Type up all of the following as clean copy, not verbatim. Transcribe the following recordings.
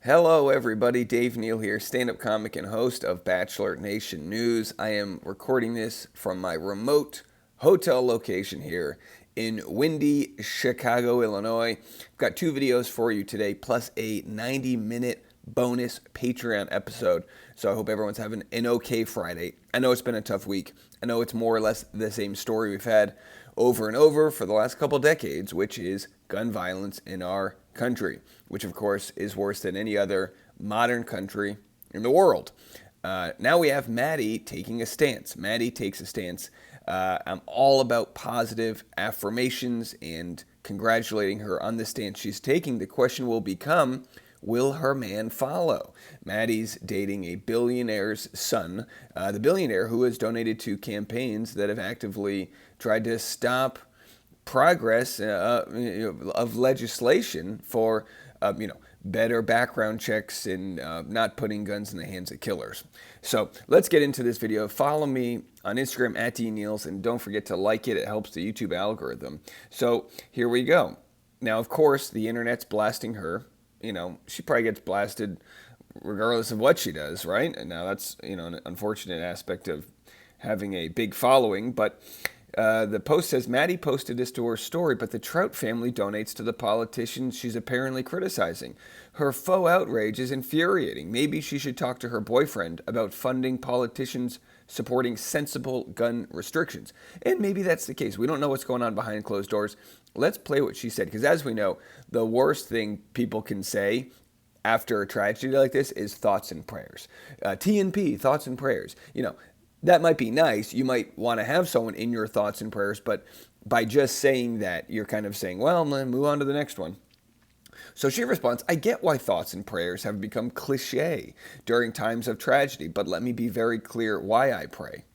Hello, everybody. Dave Neal here, stand up comic and host of Bachelor Nation News. I am recording this from my remote hotel location here in windy Chicago, Illinois. I've got two videos for you today, plus a 90-minute bonus Patreon episode. So I hope everyone's having an okay Friday. I know it's been a tough week. I know it's more or less the same story we've had over and over for the last couple decades, which is gun violence in our country, which of course is worse than any other modern country in the world. Now we have Maddie taking a stance. Maddie takes a stance. I'm all about positive affirmations and congratulating her on the stance she's taking. The question will become, will her man follow? Maddie's dating a billionaire's son, the billionaire who has donated to campaigns that have actively tried to stop progress of legislation for better background checks and not putting guns in the hands of killers. So let's get into this video. Follow me on Instagram at dneals, and don't forget to like it. It helps the YouTube algorithm. So here we go. Now, of course, the internet's blasting her. She probably gets blasted regardless of what she does, right? And now that's an unfortunate aspect of having a big following, but the post says, Maddie posted this to her story, but the Trout family donates to the politicians she's apparently criticizing. Her faux outrage is infuriating. Maybe she should talk to her boyfriend about funding politicians supporting sensible gun restrictions. And maybe that's the case. We don't know what's going on behind closed doors. Let's play what she said, because as we know, the worst thing people can say after a tragedy like this is thoughts and prayers. T&P, thoughts and prayers. That might be nice. You might want to have someone in your thoughts and prayers, but by just saying that, you're kind of saying, well, I'm going to move on to the next one. So she responds, I get why thoughts and prayers have become cliche during times of tragedy, but let me be very clear why I pray.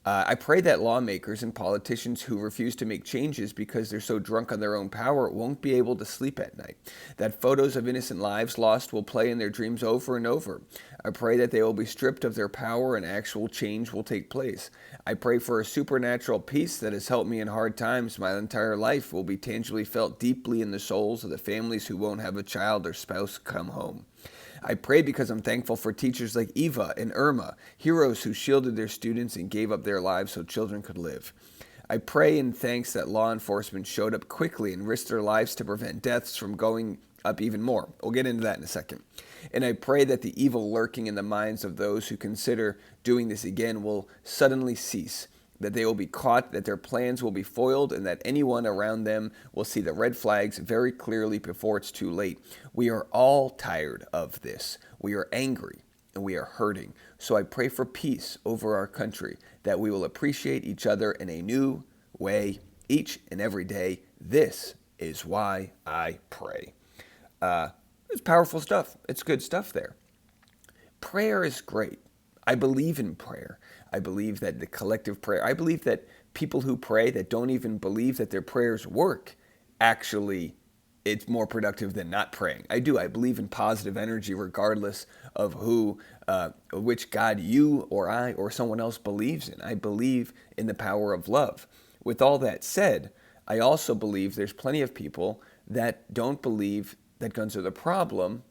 I pray that lawmakers and politicians who refuse to make changes because they're so drunk on their own power won't be able to sleep at night. That photos of innocent lives lost will play in their dreams over and over. I pray that they will be stripped of their power and actual change will take place. I pray for a supernatural peace that has helped me in hard times. My entire life will be tangibly felt deeply in the souls of the families who won't have a child or spouse come home. I pray because I'm thankful for teachers like Eva and Irma, heroes who shielded their students and gave up their lives so children could live. I pray in thanks that law enforcement showed up quickly and risked their lives to prevent deaths from going up even more. We'll get into that in a second. And I pray that the evil lurking in the minds of those who consider doing this again will suddenly cease, that they will be caught, that their plans will be foiled, and that anyone around them will see the red flags very clearly before it's too late. We are all tired of this. We are angry and we are hurting. So I pray for peace over our country, that we will appreciate each other in a new way each and every day. This is why I pray. It's powerful stuff. It's good stuff there. Prayer is great. I believe in prayer. I believe that the collective prayer, I believe that people who pray that don't even believe that their prayers work, actually, it's more productive than not praying. I do. I believe in positive energy regardless of which God you or I or someone else believes in. I believe in the power of love. With all that said, I also believe there's plenty of people that don't believe that guns are the problem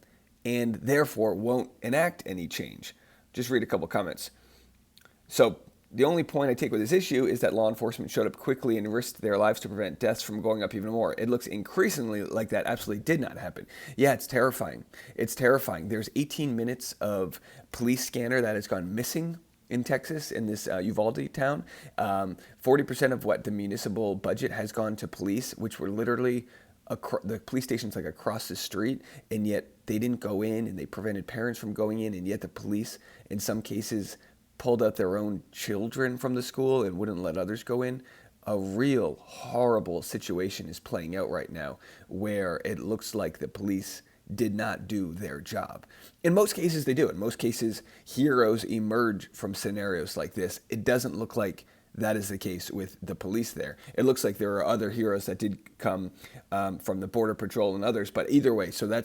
and therefore won't enact any change. Just read a couple comments. So the only point I take with this issue is that law enforcement showed up quickly and risked their lives to prevent deaths from going up even more. It looks increasingly like that absolutely did not happen. Yeah, it's terrifying. It's terrifying. There's 18 minutes of police scanner that has gone missing in Texas, in this Uvalde town. 40% of what the municipal budget has gone to police, which were literally the police station's like across the street, and yet they didn't go in, and they prevented parents from going in, and yet the police, in some cases, pulled out their own children from the school and wouldn't let others go in. A real horrible situation is playing out right now where it looks like the police did not do their job. In most cases, they do. In most cases, heroes emerge from scenarios like this. It doesn't look like that is the case with the police there. It looks like there are other heroes that did come from the Border Patrol and others, but either way, so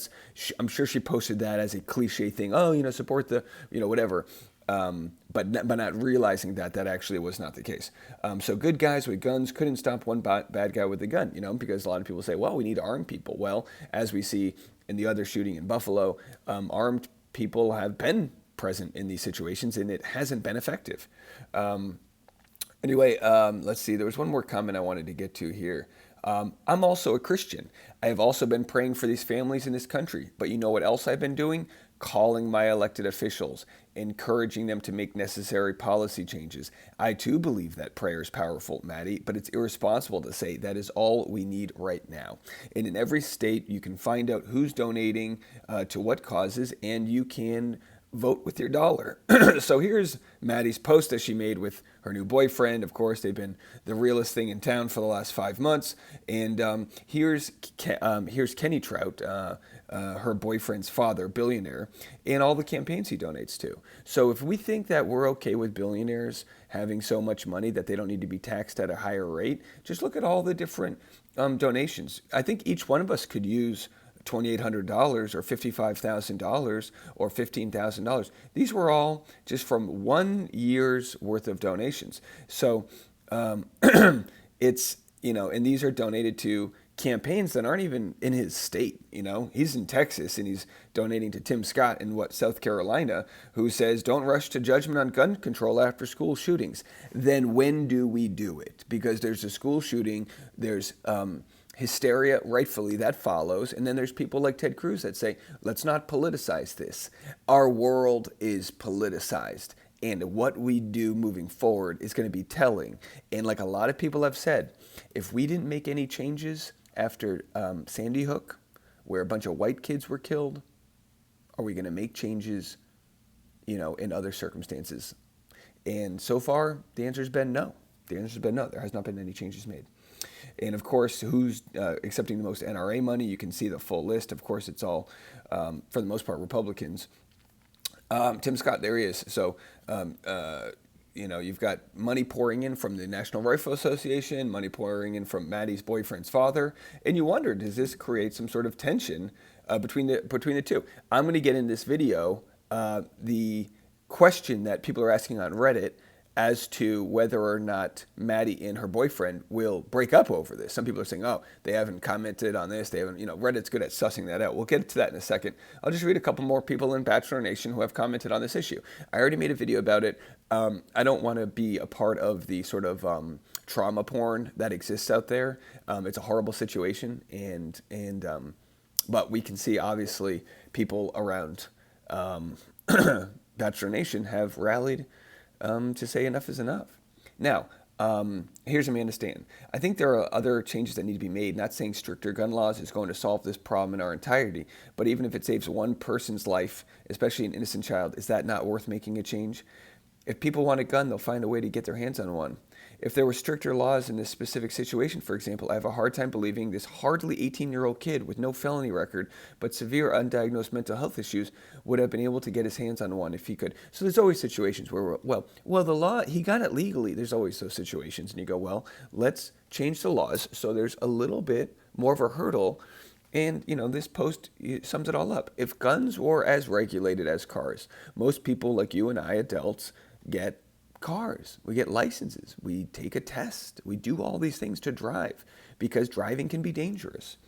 I'm sure she posted that as a cliche thing. Oh, support the, whatever. But not realizing that actually was not the case. So good guys with guns couldn't stop one bad guy with a gun, because a lot of people say, well, we need to arm people. Well, as we see and the other shooting in Buffalo, armed people have been present in these situations, and it hasn't been effective. Anyway, let's see. There was one more comment I wanted to get to here. I'm also a Christian. I have also been praying for these families in this country. But you know what else I've been doing? Calling my elected officials, encouraging them to make necessary policy changes. I too believe that prayer is powerful, Maddie, but it's irresponsible to say that is all we need right now. And in every state, you can find out who's donating to what causes, and you can vote with your dollar. So here's Maddie's post that she made with her new boyfriend. Of course, they've been the realest thing in town for the last 5 months. And here's Kenny Trout, her boyfriend's father, Billionaire, and all the campaigns he donates to. So if we think that we're okay with billionaires having so much money that they don't need to be taxed at a higher rate, just look at all the different donations. I think each one of us could use $2,800 or $55,000 or $15,000. These were all just from 1 year's worth of donations. So it's, and these are donated to campaigns that aren't even in his state. He's in Texas and he's donating to Tim Scott in South Carolina, who says, don't rush to judgment on gun control after school shootings. Then when do we do it? Because there's a school shooting, there's hysteria, rightfully, that follows. And then there's people like Ted Cruz that say, let's not politicize this. Our world is politicized. And what we do moving forward is going to be telling. And like a lot of people have said, if we didn't make any changes after Sandy Hook, where a bunch of white kids were killed, are we going to make changes, in other circumstances? And so far, the answer's been no. The answer's been no. There has not been any changes made. And of course, who's accepting the most NRA money? You can see the full list. Of course, it's all, for the most part, Republicans. Tim Scott, there he is. So, you've got money pouring in from the National Rifle Association, money pouring in from Maddie's boyfriend's father. And you wonder, does this create some sort of tension between the two? I'm going to get in this video the question that people are asking on Reddit as to whether or not Maddie and her boyfriend will break up over this. Some people are saying, oh, they haven't commented on this. They haven't, Reddit's good at sussing that out. We'll get to that in a second. I'll just read a couple more people in Bachelor Nation who have commented on this issue. I already made a video about it. I don't want to be a part of the sort of trauma porn that exists out there. It's a horrible situation. But we can see, obviously, people around Bachelor Nation have rallied to say enough is enough. Now, here's Amanda Stanton. I think there are other changes that need to be made. Not saying stricter gun laws is going to solve this problem in our entirety, but even if it saves one person's life, especially an innocent child, is that not worth making a change? If people want a gun, they'll find a way to get their hands on one. If there were stricter laws in this specific situation, for example, I have a hard time believing this hardly 18-year-old kid with no felony record but severe undiagnosed mental health issues would have been able to get his hands on one if he could. So there's always situations where, the law, he got it legally. There's always those situations. And you go, well, let's change the laws so there's a little bit more of a hurdle. And, this post sums it all up. If guns were as regulated as cars, most people like you and I, adults, get cars. We get licenses. We take a test. We do all these things to drive because driving can be dangerous.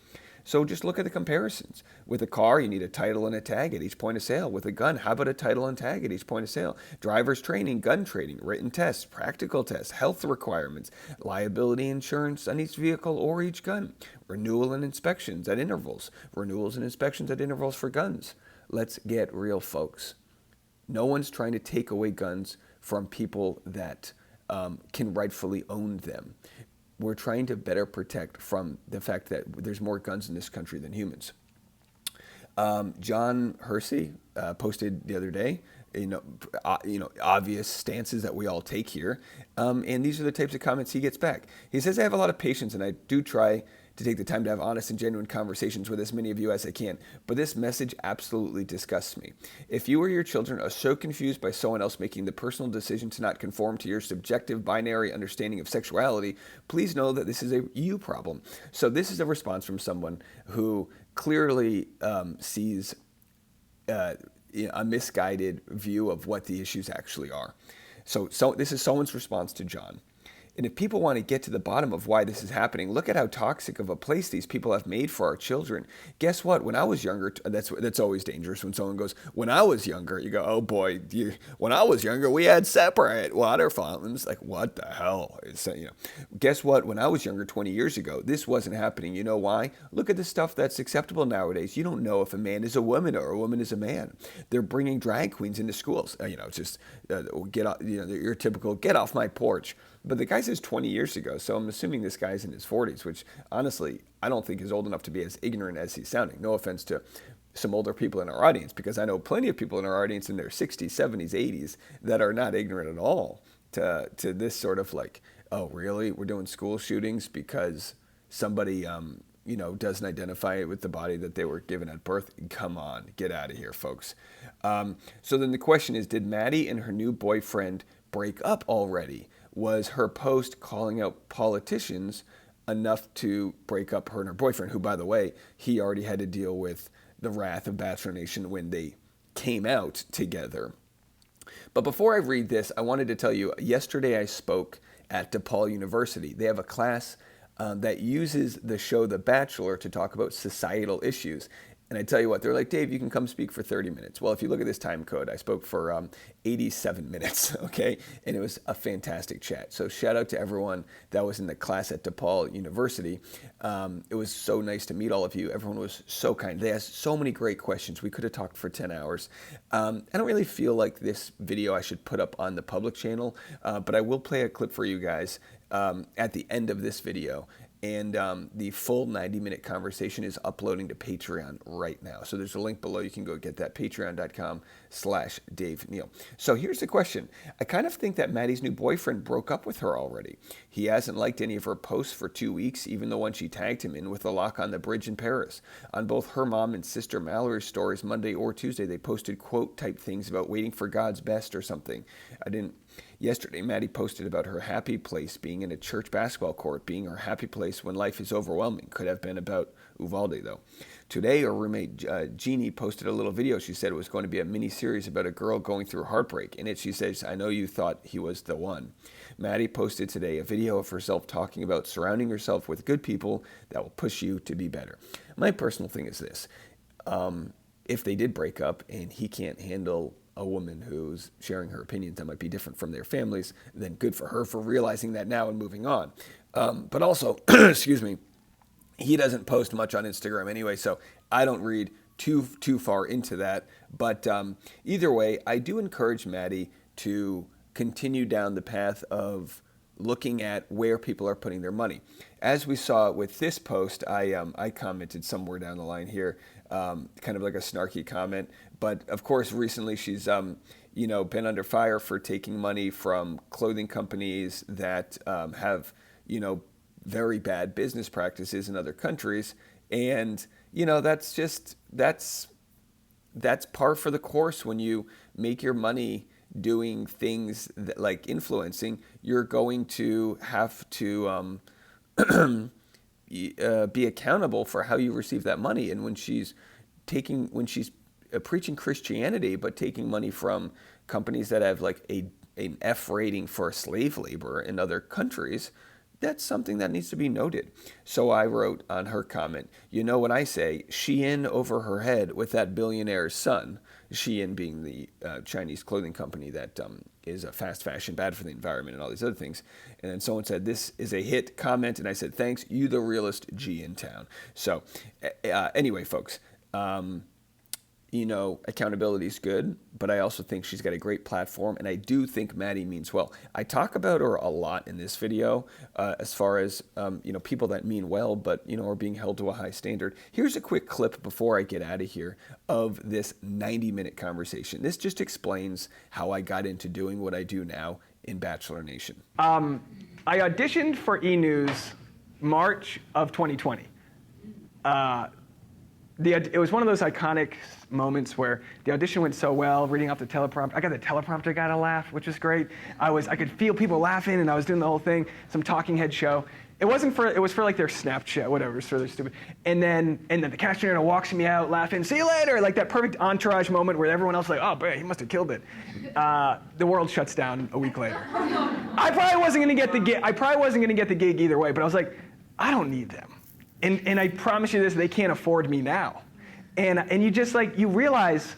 So just look at the comparisons. With a car, you need a title and a tag at each point of sale. With a gun, how about a title and tag at each point of sale? Driver's training, gun training, written tests, practical tests, health requirements, liability insurance on each vehicle or each gun, renewal and inspections at intervals, renewals and inspections at intervals for guns. Let's get real, folks. No one's trying to take away guns from people that can rightfully own them. We're trying to better protect from the fact that there's more guns in this country than humans. John Hersey posted the other day, obvious stances that we all take here. And these are the types of comments he gets back. He says, I have a lot of patience and I do try to take the time to have honest and genuine conversations with as many of you as I can. But this message absolutely disgusts me. If you or your children are so confused by someone else making the personal decision to not conform to your subjective binary understanding of sexuality, please know that this is a you problem. So this is a response from someone who clearly sees a misguided view of what the issues actually are. So this is someone's response to John. And if people want to get to the bottom of why this is happening, look at how toxic of a place these people have made for our children. Guess what? When I was younger, that's always dangerous when someone goes, when I was younger, you go, oh boy, when I was younger, we had separate water fountains. Like, what the hell? Guess what? When I was younger 20 years ago, this wasn't happening. You know why? Look at the stuff that's acceptable nowadays. You don't know if a man is a woman or a woman is a man. They're bringing drag queens into schools. Get off, your typical get off my porch. But the guy says 20 years ago, so I'm assuming this guy's in his 40s, which honestly, I don't think is old enough to be as ignorant as he's sounding. No offense to some older people in our audience, because I know plenty of people in our audience in their 60s, 70s, 80s that are not ignorant at all to this sort of like, oh, really? We're doing school shootings because somebody, doesn't identify with the body that they were given at birth? Come on, get out of here, folks. So then the question is, did Maddie and her new boyfriend break up already? Was her post calling out politicians enough to break up her and her boyfriend, who, by the way, he already had to deal with the wrath of Bachelor Nation when they came out together. But before I read this, I wanted to tell you, yesterday I spoke at DePaul University. They have a class that uses the show The Bachelor to talk about societal issues. And I tell you what, they're like, Dave, you can come speak for 30 minutes. Well, if you look at this time code, I spoke for 87 minutes, okay? And it was a fantastic chat. So shout out to everyone that was in the class at DePaul University. It was so nice to meet all of you. Everyone was so kind. They asked so many great questions. We could have talked for 10 hours. I don't really feel like this video I should put up on the public channel, but I will play a clip for you guys at the end of this video. And the full 90-minute conversation is uploading to Patreon right now. So there's a link below. You can go get that, patreon.com/Dave Neal. So here's the question. I kind of think that Maddie's new boyfriend broke up with her already. He hasn't liked any of her posts for 2 weeks, even the one she tagged him in with the lock on the bridge in Paris. On both her mom and sister Mallory's stories Monday or Tuesday, they posted quote-type things about waiting for God's best or something. Yesterday, Maddie posted about her happy place being in a church basketball court, being her happy place when life is overwhelming. Could have been about Uvalde, though. Today, her roommate, Jeannie, posted a little video. She said it was going to be a mini-series about a girl going through heartbreak. In it, she says, I know you thought he was the one. Maddie posted today a video of herself talking about surrounding herself with good people that will push you to be better. My personal thing is this. If they did break up and he can't handle a woman who's sharing her opinions that might be different from their families, then good for her for realizing that now and moving on. But also, excuse me, he doesn't post much on Instagram anyway, so I don't read too far into that. But either way, I do encourage Maddie to continue down the path of looking at where people are putting their money. As we saw with this post, I commented somewhere down the line here, kind of like a snarky comment. But of course, recently she's been under fire for taking money from clothing companies that have very bad business practices in other countries, and that's par for the course when you make your money doing things that, like influencing. You're going to have to be accountable for how you receive that money. And when she's preaching Christianity but taking money from companies that have like an F rating for slave labor in other countries, that's something that needs to be noted. So I wrote on her comment, when I say she in over her head with that billionaire's son, Shein being the Chinese clothing company that is a fast fashion, bad for the environment and all these other things. And then someone said, this is a hit comment. And I said, thanks, you the realest G in town. So anyway, folks, accountability is good, but I also think she's got a great platform, and I do think Maddie means well. I talk about her a lot in this video as far as, people that mean well, but, are being held to a high standard. Here's a quick clip before I get out of here of this 90-minute conversation. This just explains how I got into doing what I do now in Bachelor Nation. I auditioned for E! News March of 2020. It was one of those iconic moments where the audition went so well, reading off the teleprompter. I got the teleprompter guy to laugh, which was great. I could feel people laughing, and I was doing the whole thing, some talking head show. It was for like their Snapchat, whatever, it's for their stupid. And then the casting director walks me out laughing, see you later, like that perfect entourage moment where everyone else is like, oh boy, he must have killed it. The world shuts down a week later. I probably wasn't going to get the gig. I probably wasn't going to get the gig either way, but I was like, I don't need them. And I promise you this, they can't afford me now. And you just like, you realize,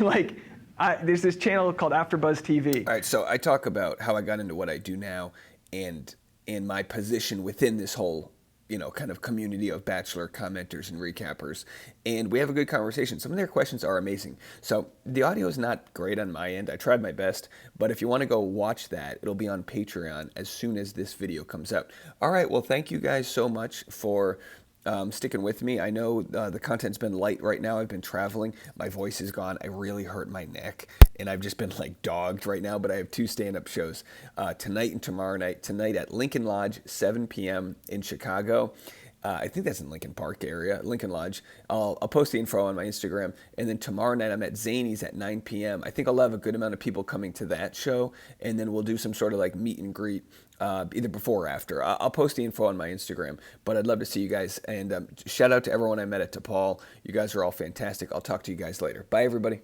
like, there's this channel called AfterBuzz TV. All right, so I talk about how I got into what I do now and my position within this whole, kind of community of Bachelor commenters and recappers. And we have a good conversation. Some of their questions are amazing. So the audio is not great on my end. I tried my best. But if you want to go watch that, it'll be on Patreon as soon as this video comes out. All right, well, thank you guys so much for sticking with me. I know the content's been light right now. I've been traveling. My voice is gone. I really hurt my neck, and I've just been like dogged right now, but I have 2 stand-up shows tonight and tomorrow night. Tonight at Lincoln Lodge, 7 p.m. in Chicago. I think that's in Lincoln Park area, Lincoln Lodge. I'll post the info on my Instagram. And then tomorrow night I'm at Zany's at 9 p.m. I think I'll have a good amount of people coming to that show. And then we'll do some sort of like meet and greet either before or after. I'll post the info on my Instagram. But I'd love to see you guys. And shout out to everyone I met at T'Pol. You guys are all fantastic. I'll talk to you guys later. Bye, everybody.